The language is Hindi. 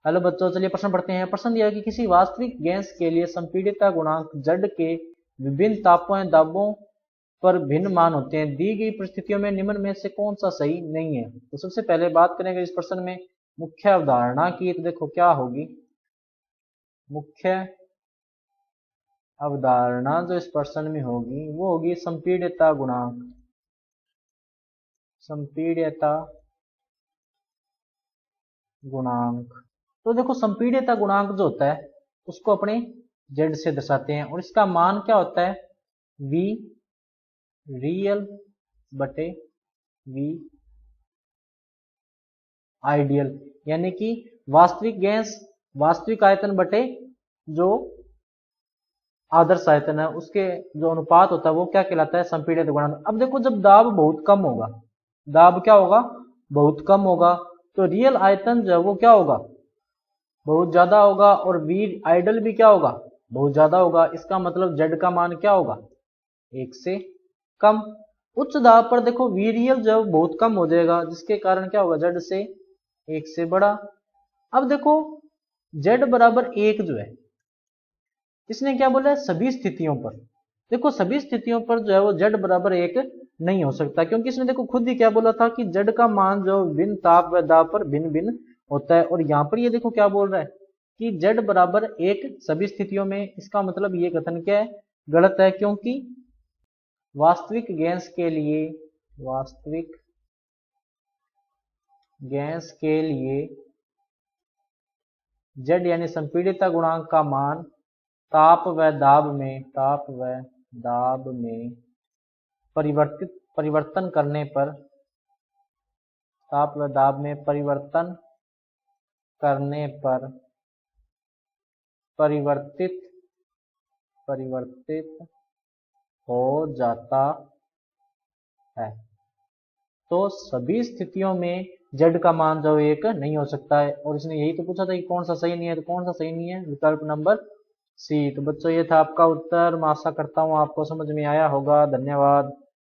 हेलो बच्चों, चलिए प्रश्न पढ़ते हैं। प्रश्न दिया है कि किसी वास्तविक गैस के लिए संपीड़ितता गुणांक Z के विभिन्न तापों एवं दाबों पर भिन्न मान होते हैं। दी गई परिस्थितियों में निम्न में से कौन सा सही नहीं है। तो सबसे पहले बात करेंगे इस प्रश्न में मुख्य अवधारणा की। तो देखो क्या होगी मुख्य अवधारणा जो इस प्रश्न में होगी वो होगी संपीड़ितता गुणांक। संपीड़ितता गुणांक, तो देखो संपीड़ितता गुणांक जो होता है उसको अपने Z से दर्शाते हैं और इसका मान क्या होता है V रियल बटे V आइडियल, यानी कि वास्तविक गैस वास्तविक आयतन बटे जो आदर्श आयतन है उसके जो अनुपात होता है वो क्या कहलाता है संपीड़ित गुणांक। अब देखो जब दाब बहुत कम होगा, दाब क्या होगा बहुत कम होगा, तो रियल आयतन जो है वो क्या होगा बहुत ज्यादा होगा और वी आइडल भी क्या होगा बहुत ज्यादा होगा। इसका मतलब जेड का मान क्या होगा 1 से कम। उच्च दाब पर देखो वी रियल जो है बहुत कम हो जाएगा जिसके कारण क्या होगा जेड से 1 से बड़ा। अब देखो जेड बराबर 1 जो है इसने क्या बोला है सभी स्थितियों पर। देखो सभी स्थितियों पर जो है वो जेड बराबर 1 नहीं हो सकता, क्योंकि इसने देखो खुद ही क्या बोला था कि जेड का मान जो भिन्न ताप व दाब पर भिन्न भिन्न होता है। और यहाँ पर ये देखो क्या बोल रहा है कि जेड बराबर 1 सभी स्थितियों में। इसका मतलब ये कथन क्या है गलत है, क्योंकि वास्तविक गैस के लिए वास्तविक गैस के लिए जेड यानी संपीड़ितता गुणांक का मान ताप व दाब में परिवर्तन करने पर ताप व दाब में परिवर्तन करने पर परिवर्तित हो जाता है। तो सभी स्थितियों में जेड का मान जो 1 नहीं हो सकता है। और इसने यही तो पूछा था कि कौन सा सही नहीं है, तो कौन सा सही नहीं है विकल्प नंबर सी। तो बच्चों ये था आपका उत्तर। मैं आशा करता हूँ आपको समझ में आया होगा। धन्यवाद।